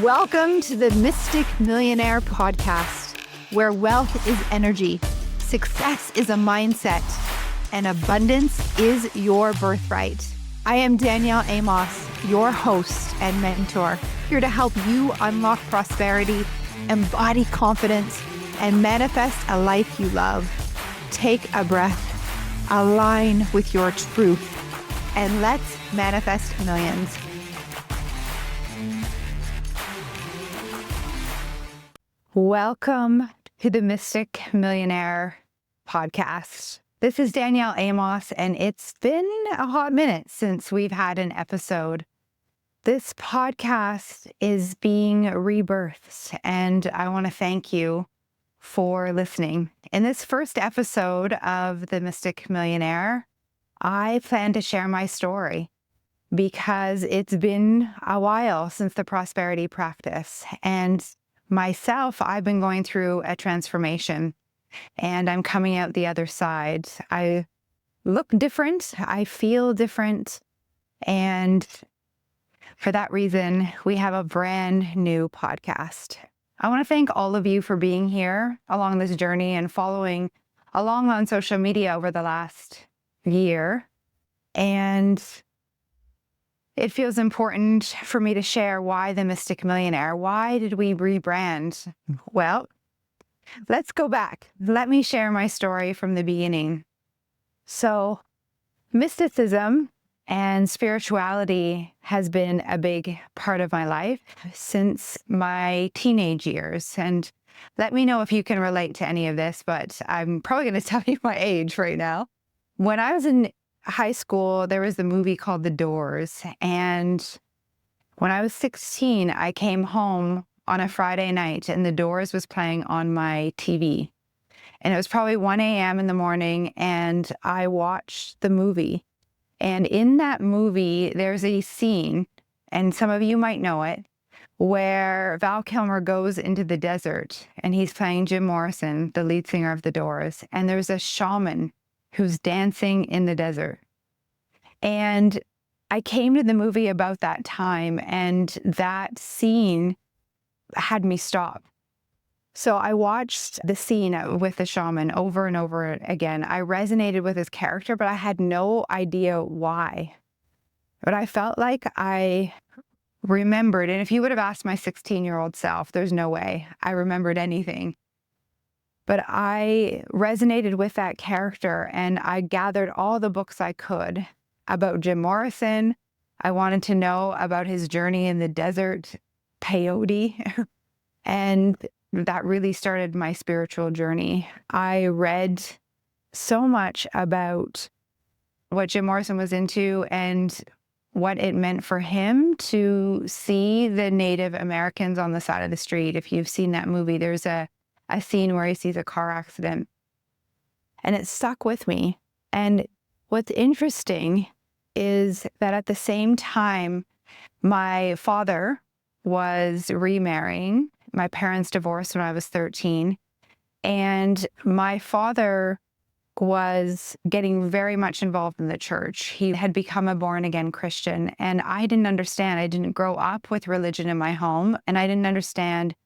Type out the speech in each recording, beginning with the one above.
Welcome to the Mystic Millionaire Podcast, where wealth is energy, success is a mindset, and abundance is your birthright. I am Danielle Amos, your host and mentor, here to help you unlock prosperity, embody confidence, and manifest a life you love. Take a breath, align with your truth, and let's manifest millions. Welcome to the Mystic Millionaire Podcast. This is Danielle Amos, and it's been a hot minute since we've had an episode. This podcast is being rebirthed, and I want to thank you for listening. In this first episode of the Mystic Millionaire, I plan to share my story because it's been a while since the prosperity practice, and myself, I've been going through a transformation and I'm coming out the other side. I look different, I feel different, and for that reason, we have a brand new podcast. I want to thank all of you for being here along this journey and following along on social media over the last year. And it feels important for me to share why the Mystic Millionaire. Why did we rebrand? Well, let's go back. Let me share my story from the beginning. So, mysticism and spirituality has been a big part of my life since my teenage years. And let me know if you can relate to any of this, but I'm probably going to tell you my age right now. When I was in high school, there was the movie called The Doors. And when I was 16, I came home on a Friday night and The Doors was playing on my TV. And it was probably 1 a.m. in the morning, and I watched the movie. And in that movie, there's a scene, and some of you might know it, where Val Kilmer goes into the desert and he's playing Jim Morrison, the lead singer of The Doors. And there's a shaman who's dancing in the desert. And I came to the movie about that time, and that scene had me stop. So I watched the scene with the shaman over and over again. I resonated with his character, but I had no idea why. But I felt like I remembered, and if you would have asked my 16-year-old self, there's no way I remembered anything. But I resonated with that character, and I gathered all the books I could about Jim Morrison. I wanted to know about his journey in the desert, peyote, and that really started my spiritual journey. I read so much about what Jim Morrison was into and what it meant for him to see the Native Americans on the side of the street. If you've seen that movie, there's a scene where he sees a car accident, and it stuck with me. And what's interesting is that at the same time, my father was remarrying. My parents divorced when I was 13, and my father was getting very much involved in the church. He had become a born-again Christian, and I didn't understand. I didn't grow up with religion in my home, and I didn't understand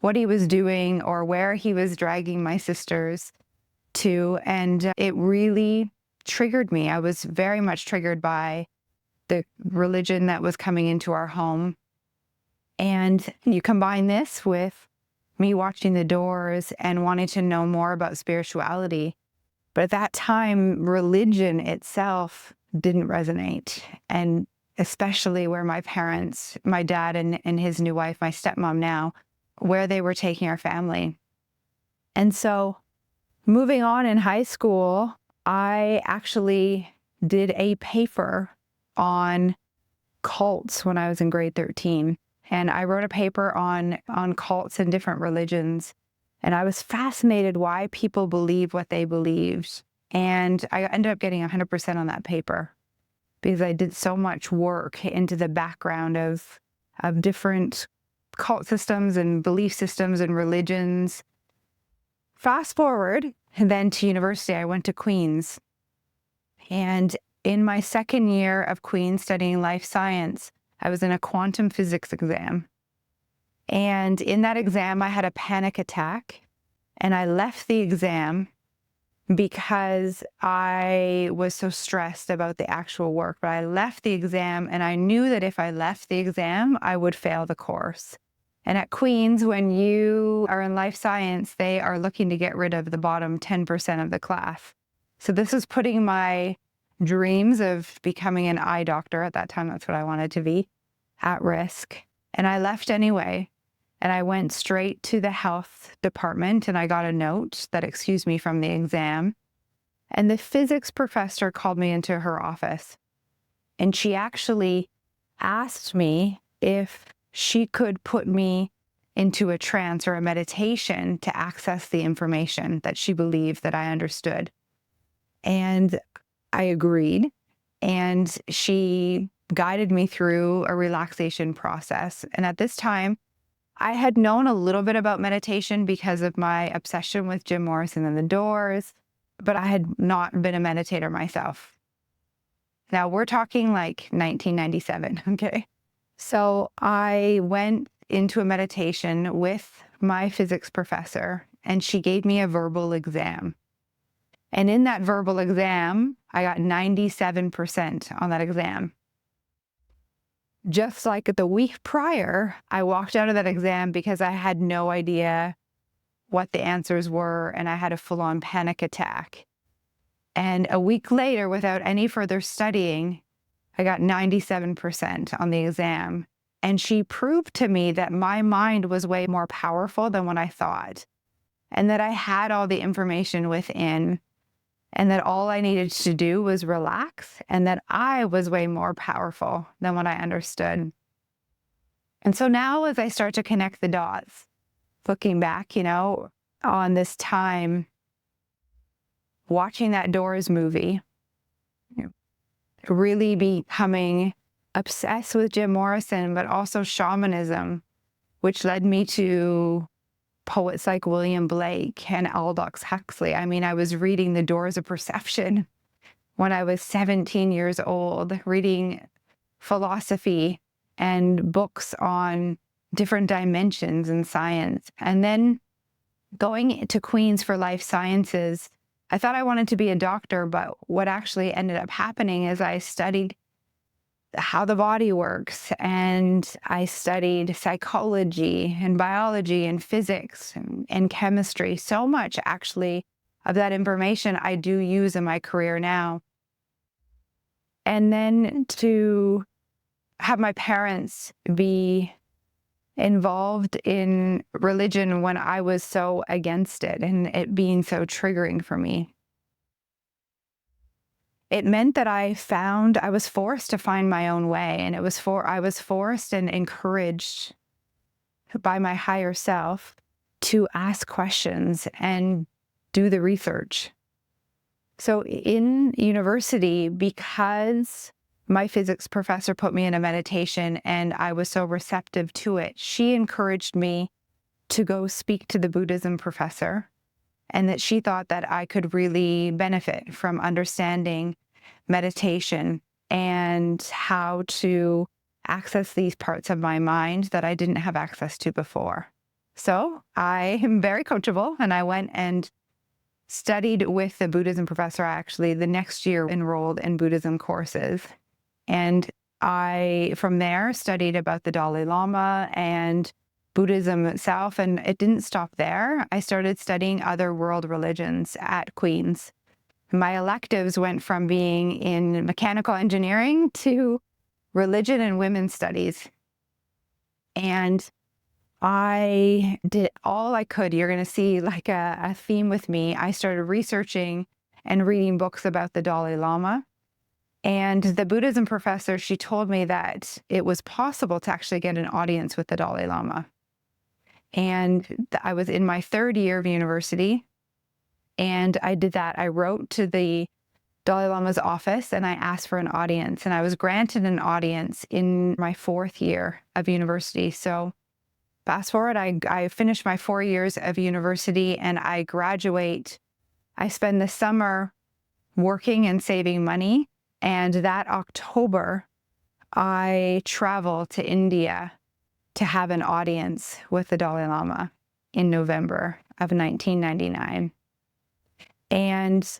what he was doing or where he was dragging my sisters to. And it really triggered me. I was very much triggered by the religion that was coming into our home. And you combine this with me watching The Doors and wanting to know more about spirituality. But at that time, religion itself didn't resonate. And especially where my parents, my dad and his new wife, my stepmom now, where they were taking our family. And so moving on in high school, I actually did a paper on cults when I was in grade 13. And I wrote a paper on cults and different religions. And I was fascinated why people believe what they believed. And I ended up getting 100% on that paper because I did so much work into the background of different cult systems and belief systems and religions. Fast forward then to university, I went to Queen's. And in my second year of Queen's studying life science, I was in a quantum physics exam. And in that exam, I had a panic attack, and I left the exam because I was so stressed about the actual work. But I left the exam, and I knew that if I left the exam, I would fail the course. And at Queen's, when you are in life science, they are looking to get rid of the bottom 10% of the class. So this was putting my dreams of becoming an eye doctor, at that time that's what I wanted to be, at risk. And I left anyway. And I went straight to the health department, and I got a note that excused me from the exam. And the physics professor called me into her office, and she actually asked me if she could put me into a trance or a meditation to access the information that she believed that I understood. And I agreed, and she guided me through a relaxation process. And at this time, I had known a little bit about meditation because of my obsession with Jim Morrison and the Doors, but I had not been a meditator myself. Now we're talking like 1997, okay? So I went into a meditation with my physics professor, and she gave me a verbal exam. And in that verbal exam, I got 97% on that exam. Just like the week prior, I walked out of that exam because I had no idea what the answers were, and I had a full-on panic attack. And a week later, without any further studying, I got 97% on the exam. And she proved to me that my mind was way more powerful than what I thought, and that I had all the information within, and that all I needed to do was relax, and that I was way more powerful than what I understood. And so now, as I start to connect the dots, looking back, on this time, watching that Doors movie, really becoming obsessed with Jim Morrison, but also shamanism, which led me to poets like William Blake and Aldous Huxley. I mean, I was reading The Doors of Perception when I was 17 years old, reading philosophy and books on different dimensions in science. And then going to Queen's for life sciences, I thought I wanted to be a doctor, but what actually ended up happening is I studied how the body works, and I studied psychology and biology and physics and chemistry. So much actually of that information I do use in my career now. And then to have my parents be involved in religion when I was so against it, and it being so triggering for me. It meant that I was forced to find my own way, and I was forced and encouraged by my higher self to ask questions and do the research. So in university, because my physics professor put me in a meditation and I was so receptive to it, she encouraged me to go speak to the Buddhism professor, and that she thought that I could really benefit from understanding meditation and how to access these parts of my mind that I didn't have access to before. So I am very coachable, and I went and studied with the Buddhism professor. I actually the next year enrolled in Buddhism courses. And I, from there, studied about the Dalai Lama and Buddhism itself. And it didn't stop there. I started studying other world religions at Queen's. My electives went from being in mechanical engineering to religion and women's studies. And I did all I could. You're going to see like a theme with me. I started researching and reading books about the Dalai Lama. And the Buddhism professor, she told me that it was possible to actually get an audience with the Dalai Lama. And I was in my third year of university, and I did that. I wrote to the Dalai Lama's office and I asked for an audience, and I was granted an audience in my fourth year of university. So fast forward, I finished my 4 years of university and I graduate. I spend the summer working and saving money. And that October, I travel to India to have an audience with the Dalai Lama in November of 1999. And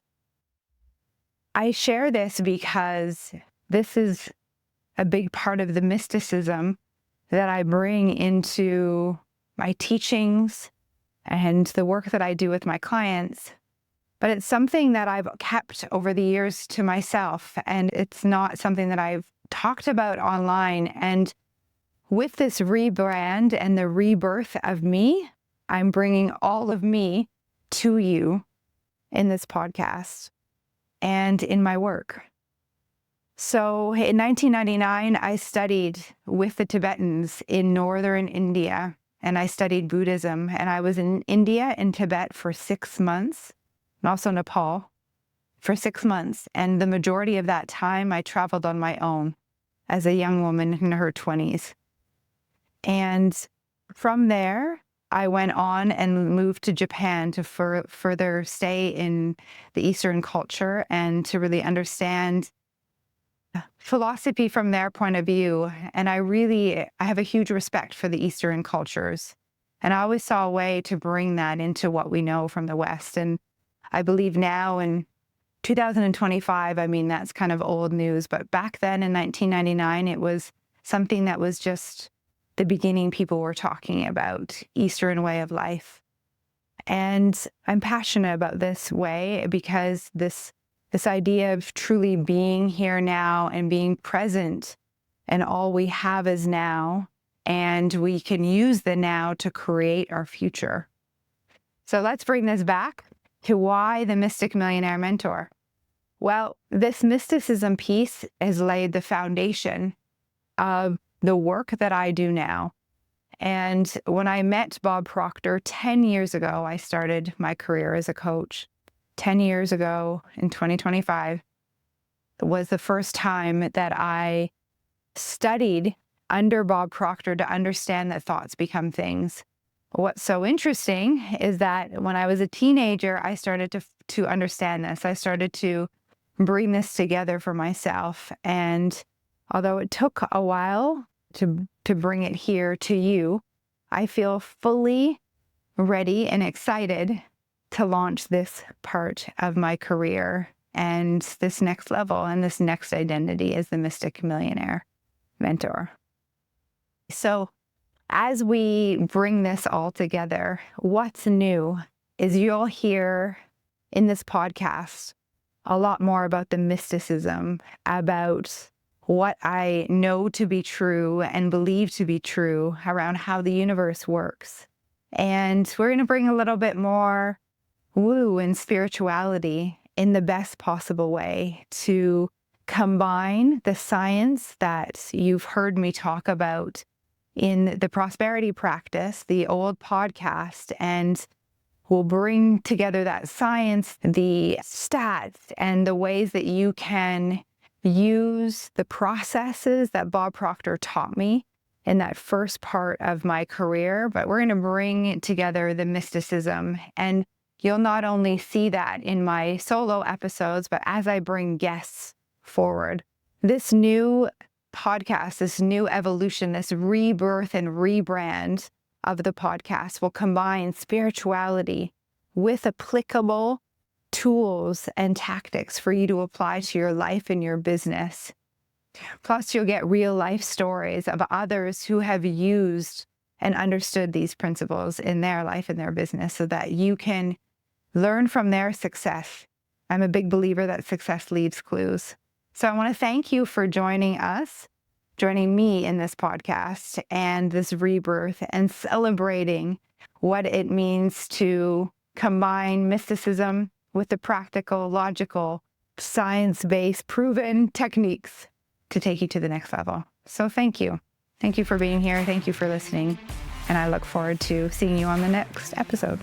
I share this because this is a big part of the mysticism that I bring into my teachings and the work that I do with my clients. But it's something that I've kept over the years to myself, and it's not something that I've talked about online. And with this rebrand and the rebirth of me, I'm bringing all of me to you in this podcast and in my work. So in 1999, I studied with the Tibetans in northern India, and I studied Buddhism. And I was in India and Tibet for 6 months, and also Nepal for 6 months. And the majority of that time, I traveled on my own as a young woman in her 20s. And from there, I went on and moved to Japan to further stay in the Eastern culture and to really understand philosophy from their point of view. And I have a huge respect for the Eastern cultures. And I always saw a way to bring that into what we know from the West. And I believe now in 2025, I mean, that's kind of old news. But back then in 1999, it was something that was just the beginning people were talking about, Eastern way of life. And I'm passionate about this way because this idea of truly being here now and being present, and all we have is now, and we can use the now to create our future. So let's bring this back to why the Mystic Millionaire Mentor. Well, this mysticism piece has laid the foundation of the work that I do now. And when I met Bob Proctor 10 years ago, I started my career as a coach. 10 years ago in 2025 was the first time that I studied under Bob Proctor to understand that thoughts become things. What's so interesting is that when I was a teenager, I started to understand this. I started to bring this together for myself. And although it took a while to bring it here to you, I feel fully ready and excited to launch this part of my career and this next level and this next identity as the Mystic Millionaire Mentor. So as we bring this all together, what's new is you'll hear in this podcast a lot more about the mysticism, about what I know to be true and believe to be true around how the universe works. And we're going to bring a little bit more woo and spirituality in the best possible way to combine the science that you've heard me talk about in the prosperity practice, the old podcast, and we'll bring together that science, the stats, and the ways that you can use the processes that Bob Proctor taught me in that first part of my career. But we're going to bring together the mysticism, and you'll not only see that in my solo episodes, but as I bring guests forward. This new podcast, this new evolution, this rebirth and rebrand of the podcast will combine spirituality with applicable tools and tactics for you to apply to your life and your business. Plus, you'll get real life stories of others who have used and understood these principles in their life and their business so that you can learn from their success. I'm a big believer that success leaves clues. So I want to thank you for joining me in this podcast and this rebirth and celebrating what it means to combine mysticism with the practical, logical, science-based, proven techniques to take you to the next level. So thank you. Thank you for being here. Thank you for listening. And I look forward to seeing you on the next episode.